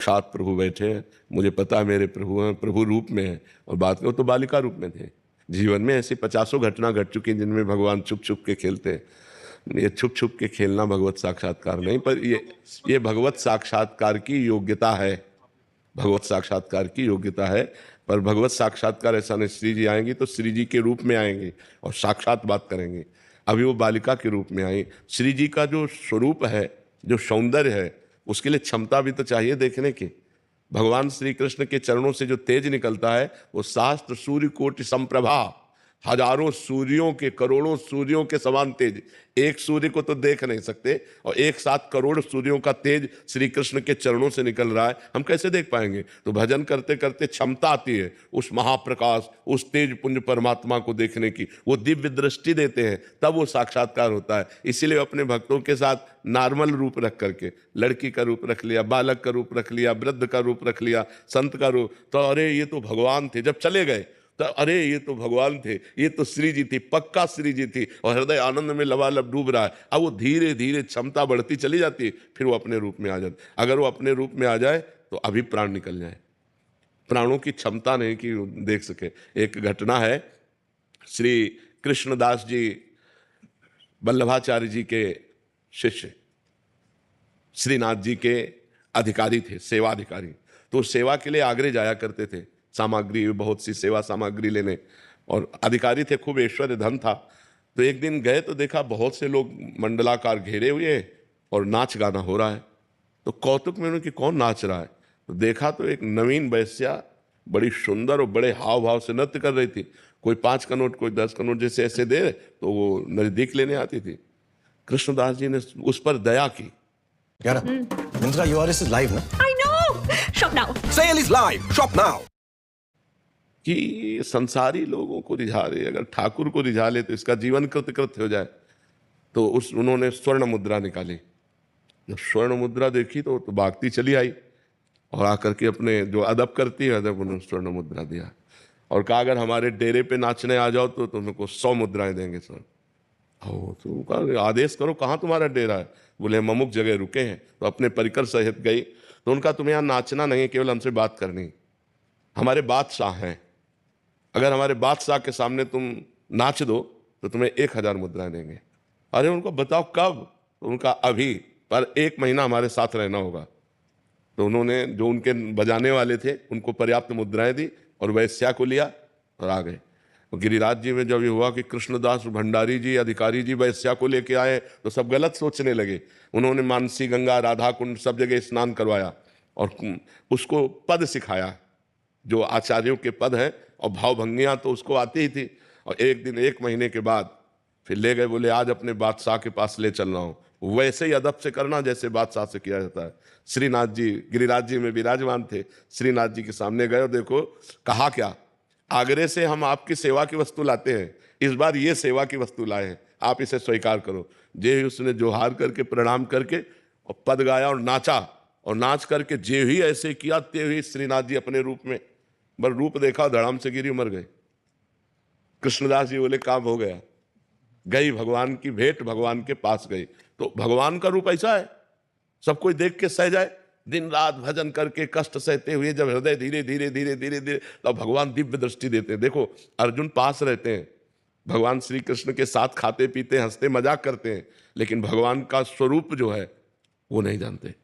साक्षात प्रभु बैठे हैं, मुझे पता है मेरे प्रभु हैं, प्रभु रूप में है। और बात करो तो बालिका रूप में थे। जीवन में ऐसी 50 घटना घट चुकी जिनमें भगवान छुप छुप के खेलते हैं। ये छुप छुप के खेलना भगवत साक्षात्कार नहीं, पर ये भगवत साक्षात्कार की योग्यता है। भगवत साक्षात्कार की योग्यता है। पर भगवत साक्षात्कार ऐसा नहीं, श्री जी आएंगी तो श्री जी के रूप में आएंगे और साक्षात बात करेंगे। अभी वो बालिका के रूप में आई। श्री जी का जो स्वरूप है, जो सौंदर्य है, उसके लिए क्षमता भी तो चाहिए देखने की। भगवान श्री कृष्ण के चरणों से जो तेज निकलता है वो शास्त्र सूर्य कोटि संप्रभा, हजारों सूर्यों के, करोड़ों सूर्यों के समान तेज। एक सूर्य को तो देख नहीं सकते और एक साथ करोड़ सूर्यों का तेज श्री कृष्ण के चरणों से निकल रहा है, हम कैसे देख पाएंगे। तो भजन करते करते क्षमता आती है उस महाप्रकाश, उस तेज पुंज परमात्मा को देखने की। वो दिव्य दृष्टि देते हैं, तब वो साक्षात्कार होता है। इसीलिए अपने भक्तों के साथ नॉर्मल रूप रख करके, लड़की का रूप रख लिया, बालक का रूप रख लिया, वृद्ध का रूप रख लिया, संत का रूप, तो अरे ये तो भगवान थे। जब चले गए तो अरे ये तो भगवान थे, ये तो श्री जी थी, पक्का श्री जी थी, और हृदय आनंद में लबालब डूब रहा है। अब वो धीरे धीरे क्षमता बढ़ती चली जाती है, फिर वो अपने रूप में आ जाती। अगर वो अपने रूप में आ जाए तो अभी प्राण निकल जाए। प्राणों की क्षमता नहीं कि देख सके। एक घटना है, श्री कृष्णदास जी वल्लभाचार्य जी के शिष्य, श्रीनाथ जी के अधिकारी थे, सेवा अधिकारी। तो सेवा के लिए आगरे जाया करते थे, सामग्री, बहुत सी सेवा सामग्री लेने, और अधिकारी थे, खूब ऐश्वर्य धन था। तो एक दिन गए तो देखा बहुत से लोग मंडलाकार घेरे हुए और नाच गाना हो रहा है। तो कौतुक में उन्होंने कि कौन नाच रहा है। तो देखा तो एक नवीन वैश्या बड़ी सुंदर और बड़े हाव भाव से नृत्य कर रही थी। कोई 5 का नोट, कोई 10 का नोट जैसे ऐसे दे तो वो नजदीक लेने आती थी। कृष्णदास जी ने उस पर दया की। Yara, Mindra URS is live, na? I know! Shop now. Sale is live. Shop now. कि संसारी लोगों को रिझा रहे, अगर ठाकुर को रिझा ले तो इसका जीवन कृतकृत्य हो जाए। तो उन्होंने स्वर्ण मुद्रा निकाली। जब स्वर्ण मुद्रा देखी तो भागती चली आई और आकर के अपने जो अदब करती है अदब, उन्होंने स्वर्ण मुद्रा दिया और कहा अगर हमारे डेरे पे नाचने आ जाओ तो तुमको 100 मुद्राएं देंगे सर। तो कहा आदेश करो, कहाँ तुम्हारा डेरा है। बोले हम अमुक जगह रुके हैं। तो अपने परिकर सहित गई। तो उनका तुम्हें यहाँ नाचना नहीं है, केवल हमसे बात करनी। हमारे बादशाह हैं, अगर हमारे बादशाह के सामने तुम नाच दो तो तुम्हें 1000 मुद्राएं देंगे। अरे उनको बताओ कब। तो उनका अभी, पर 1 महीना हमारे साथ रहना होगा। तो उन्होंने जो उनके बजाने वाले थे उनको पर्याप्त मुद्राएं दी और वैश्या को लिया और आ गए। गिरिराज जी में जब ये हुआ कि कृष्णदास भंडारी जी अधिकारी जी वैश्या को लेके आए तो सब गलत सोचने लगे। उन्होंने मानसी गंगा, राधा कुंड सब जगह स्नान करवाया और उसको पद सिखाया, जो आचार्यों के पद हैं, और भावभंगियाँ तो उसको आती ही थी। और एक दिन 1 महीने के बाद फिर ले गए, बोले आज अपने बादशाह के पास ले चलना हो, वैसे ही अदब से करना जैसे बादशाह से किया जाता है। श्रीनाथ जी गिरिराज जी में विराजमान थे, श्रीनाथ जी के सामने गए और देखो कहा क्या, आगरे से हम आपकी सेवा की वस्तु लाते हैं, इस बार ये सेवा की वस्तु लाए हैं, आप इसे स्वीकार करो। जे उसने जोहार करके प्रणाम करके और पद गाया और नाचा, और नाच करके जे ही ऐसे किया ते ही श्रीनाथ जी अपने रूप में, बस रूप देखा धड़ाम से गिरी, मर गए। कृष्णदास जी बोले काम हो गया, गई भगवान की भेंट, भगवान के पास गई। तो भगवान का रूप ऐसा है, सब कोई देख के सह जाए। दिन रात भजन करके कष्ट सहते हुए जब हृदय धीरे धीरे धीरे धीरे धीरे, तब भगवान दिव्य दृष्टि देते हैं। देखो अर्जुन पास रहते हैं, भगवान श्री कृष्ण के साथ खाते पीते हंसते मजाक करते हैं, लेकिन भगवान का स्वरूप जो है वो नहीं जानते।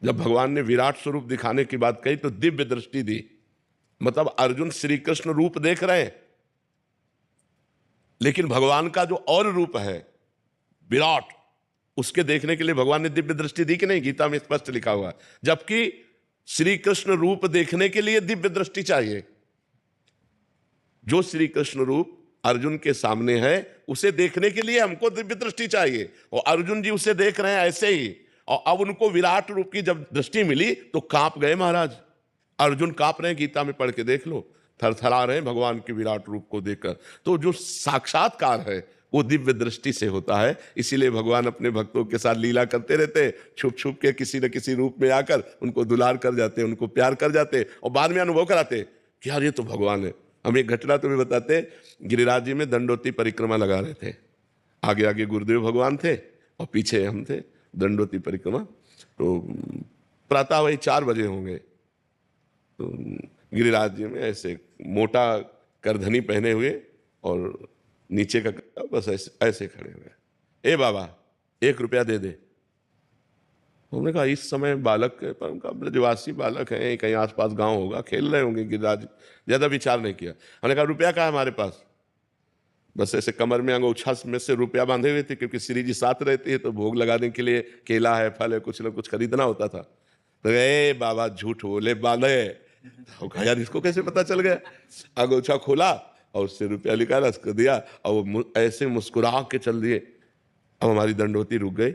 जब भगवान ने विराट स्वरूप दिखाने की बात कही तो दिव्य दृष्टि दी, मतलब अर्जुन श्री कृष्ण रूप देख रहे हैं, लेकिन भगवान का जो और रूप है विराट, उसके देखने के लिए भगवान ने दिव्य दृष्टि दी कि नहीं, गीता में स्पष्ट लिखा हुआ है। जबकि श्री कृष्ण रूप देखने के लिए दिव्य दृष्टि चाहिए। जो श्री कृष्ण रूप अर्जुन के सामने है उसे देखने के लिए हमको दिव्य दृष्टि चाहिए, और अर्जुन जी उसे देख रहे हैं ऐसे ही। और अब उनको विराट रूप की जब दृष्टि मिली तो कांप गए महाराज। अर्जुन कांप रहे हैं, गीता में पढ़ के देख लो, थरथरा रहे हैं भगवान के विराट रूप को देखकर। तो जो साक्षात्कार है वो दिव्य दृष्टि से होता है। इसीलिए भगवान अपने भक्तों के साथ लीला करते रहते, छुप छुप के किसी न किसी रूप में आकर उनको दुलार कर जाते, उनको प्यार कर जाते, और बाद में अनुभव कराते कि यार ये तो भगवान है। हम एक घटना तुम्हें बताते, गिरिराज जी में दंडोती परिक्रमा लगा रहे थे, आगे आगे गुरुदेव भगवान थे और पीछे हम थे, दंडोती परिक्रमा। तो प्रातः वही 4 बजे होंगे, तो गिरिराज जी में ऐसे मोटा करधनी पहने हुए और नीचे का बस ऐसे ऐसे खड़े हुए। ए बाबा 1 रुपया दे दे। हमने कहा इस समय बालक है, पर उनका ब्रजवासी बालक है, कहीं आसपास गांव होगा, खेल रहे होंगे गिरिराज, ज्यादा विचार नहीं किया। हमने कहा रुपया कहाँ है हमारे पास? बस ऐसे कमर में अंगोछा में से रुपया बांधे हुए थे, क्योंकि श्री जी साथ रहती है तो भोग लगाने के लिए केला है, फल है, कुछ ना कुछ खरीदना होता था। तो ए बाबा झूठ बोले बांधे। तो कहा यार इसको कैसे पता चल गया? अंगोछा खोला और उससे रुपया निकाला, उसको दिया और वो ऐसे मुस्कुरा के चल दिए। अब हमारी दंडोती रुक गई।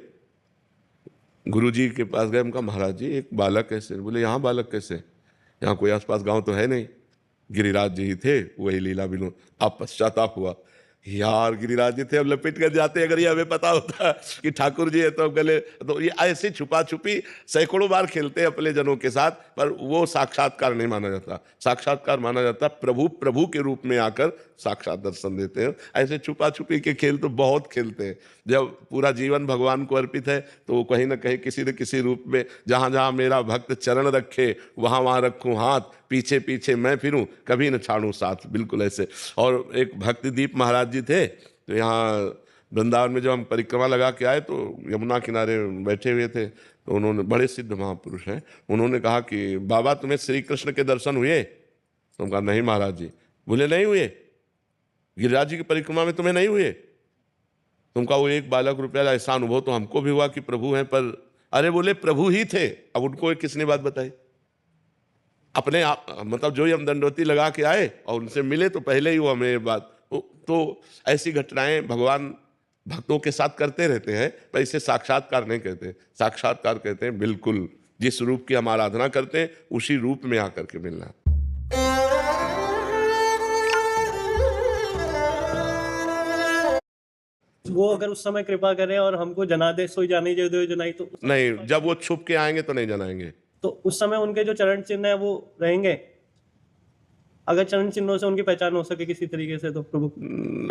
गुरुजी के पास गए, उनका महाराज जी एक बालक कैसे? बोले यहाँ बालक कैसे? यहाँ कोई आसपास गांव तो है नहीं, गिरिराज जी ही थे, वही लीला विनोद। आप पश्चाताप हुआ, यार गिरिराज जी थे, अब लपेट कर जाते। अगर ये हमें पता होता कि ठाकुर जी है तो अब गले, तो ये ऐसे छुपा छुपी सैकड़ों बार खेलते हैं अपने जनों के साथ, पर वो साक्षात्कार नहीं माना जाता। साक्षात्कार माना जाता प्रभु प्रभु के रूप में आकर साक्षात दर्शन देते हैं। ऐसे छुपा छुपी के खेल तो बहुत खेलते हैं। जब पूरा जीवन भगवान को अर्पित है तो वो कहीं ना कहीं किसी न किसी रूप में, जहां जहां मेरा भक्त चरण रखे वहां वहां रखूं हाथ, पीछे पीछे मैं फिरूं, कभी न छाड़ूं साथ, बिल्कुल ऐसे। और एक भक्तिदीप महाराज जी थे, तो यहाँ वृंदावन में जब हम परिक्रमा लगा के आए तो यमुना किनारे बैठे हुए थे, तो उन्होंने, बड़े सिद्ध महापुरुष हैं, उन्होंने कहा कि बाबा तुम्हें श्री कृष्ण के दर्शन हुए? तो हम कहा नहीं महाराज जी। बोले नहीं हुए? गिरिराज जी की परिक्रमा में तुम्हें नहीं हुए? तुमका वो 1 बालक रुपया ऐसा अनुभव तो हमको भी हुआ कि प्रभु हैं, पर अरे बोले प्रभु ही थे। अब उनको किसने बात बताई? अपने आप, मतलब जो ही हम दंडोती लगा के आए और उनसे मिले तो पहले ही वो हमें ये बात, तो ऐसी घटनाएं भगवान भक्तों के साथ करते रहते हैं, पर इसे साक्षात्कार नहीं कहते। साक्षात्कार कहते हैं बिल्कुल जिस रूप की हम आराधना करते हैं उसी रूप में आकर के मिलना। वो अगर उस समय कृपा करे और हमको जना दे, सोई जानी जो दो जनाई, तो नहीं, जब वो छुप के आएंगे तो नहीं जनाएंगे। तो उस समय उनके जो चरण चिन्ह है वो रहेंगे। अगर चरण चिन्हों से उनकी पहचान हो सके किसी तरीके से तो प्रभु,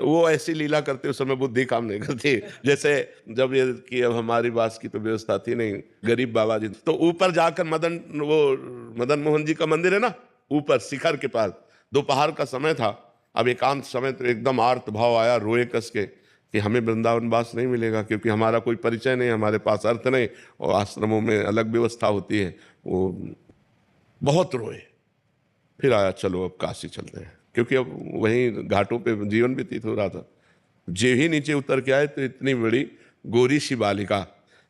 वो ऐसी लीला करते उस समय बुद्धि काम नहीं करती। जैसे जब ये कि अब हमारी बास की तो व्यवस्था थी नहीं, गरीब बाबा जी, तो ऊपर जाकर मदन मोहन जी का मंदिर है ना, ऊपर शिखर के पास, दोपहर का समय था। अब एकांत समय तो एकदम आर्त भाव आया, रोए कस के कि हमें वृंदावन वास नहीं मिलेगा, क्योंकि हमारा कोई परिचय नहीं, हमारे पास अर्थ नहीं, और आश्रमों में अलग व्यवस्था होती है। वो बहुत रोए। फिर आया चलो अब काशी चलते हैं, क्योंकि अब वहीं घाटों पे जीवन व्यतीत हो रहा था। जे ही नीचे उतर के आए तो इतनी बड़ी गोरी सी बालिका,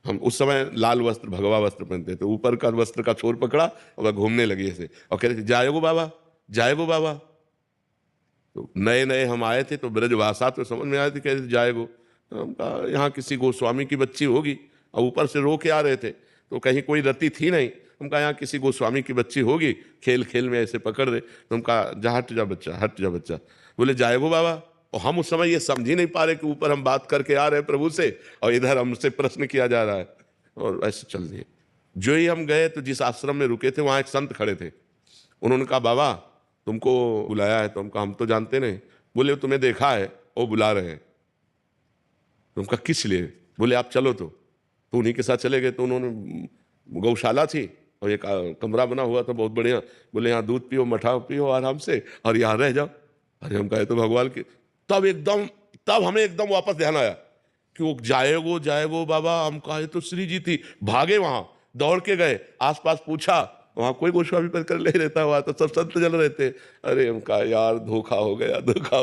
हम उस समय लाल वस्त्र भगवा वस्त्र पहनते थे, ऊपर का वस्त्र का छोर पकड़ा और वह घूमने लगी ऐसे और कह रहे थे जाएगो बाबा, जाएगो बाबा। तो नए नए हम आए थे तो ब्रजभाषा तो समझ में आए थे, कह रहे थे जाएगो। तो हम कहा यहाँ किसी गोस्वामी की बच्ची होगी, और ऊपर से रो के आ रहे थे तो कहीं कोई रति थी नहीं। हम कहा यहाँ किसी गोस्वामी की बच्ची होगी, खेल खेल में ऐसे पकड़ रहे। तो हम कहा जा हट जा बच्चा, हट जा बच्चा। बोले जाएगो बाबा। और हम उस समय ये समझ ही नहीं पा रहे कि ऊपर हम बात करके आ रहे हैं प्रभु से और इधर हमसे प्रश्न किया जा रहा है, और ऐसे चल दिए। जो ही हम गए तो जिस आश्रम में रुके थे वहाँ एक संत खड़े थे। उन्होंने कहा बाबा तुमको बुलाया है। तो हम कहा हम तो जानते नहीं। बोले तुम्हें देखा है, वो बुला रहे हैं। तुम कहा किस लिए? बोले आप चलो। तो उन्हीं के साथ चले गए। तो उन्होंने, गौशाला थी और एक कमरा बना हुआ था बहुत बढ़िया। बोले यहाँ दूध पियो, मठा पियो आराम से और यहाँ रह जाओ। अरे हम कहे तो भगवान के, तब हमें एकदम वापस ध्यान आया कि वो जाएगो बाबा। हम कहे तो श्री जी थी, भागे वहां, दौड़ के गए, आसपास पूछा, वहां कोई गोस्वामी पर ले रहता हुआ तो सब संत जल रहते। अरे हम कहा यार धोखा हो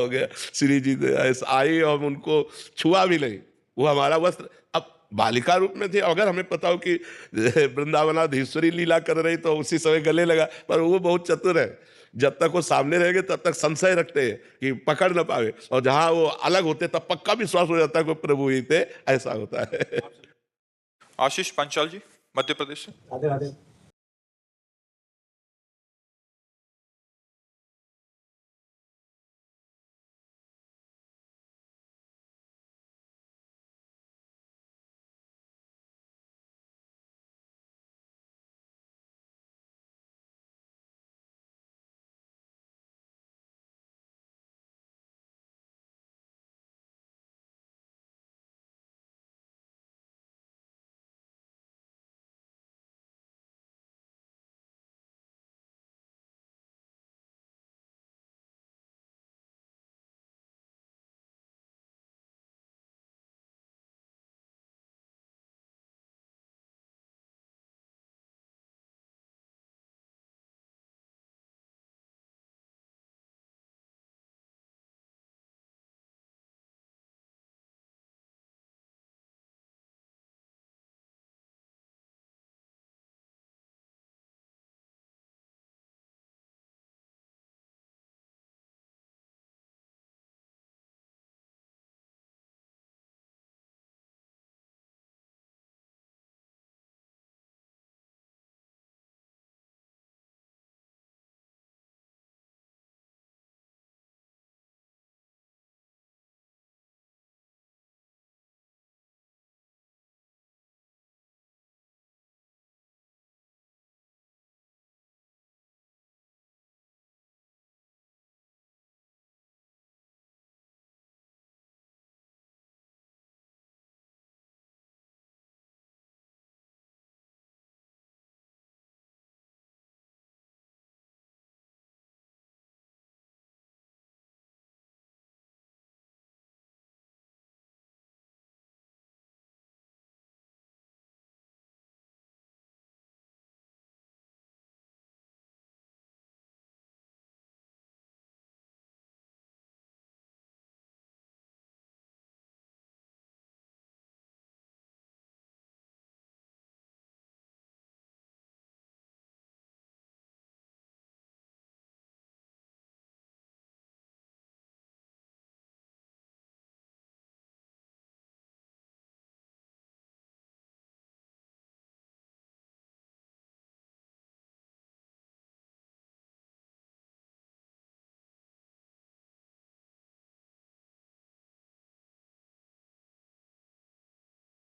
गया। श्री जी ऐसा आई और हम उनको छुआ भी नहीं। वो हमारा वस्त्र अब बालिका रूप में थे। अगर हमें पता हो कि वृंदावनाधीश्वरी लीला कर रही तो उसी समय गले लगा। पर वो बहुत चतुर है, जब तक वो सामने रहेंगे तब तक संशय रखते हैं कि पकड़ ना पावे, और जहां वो अलग होते तब पक्का विश्वास हो जाता है कि प्रभु ही थे। ऐसा होता है। आशीष पंचाल जी, मध्य प्रदेश से। राधे राधे।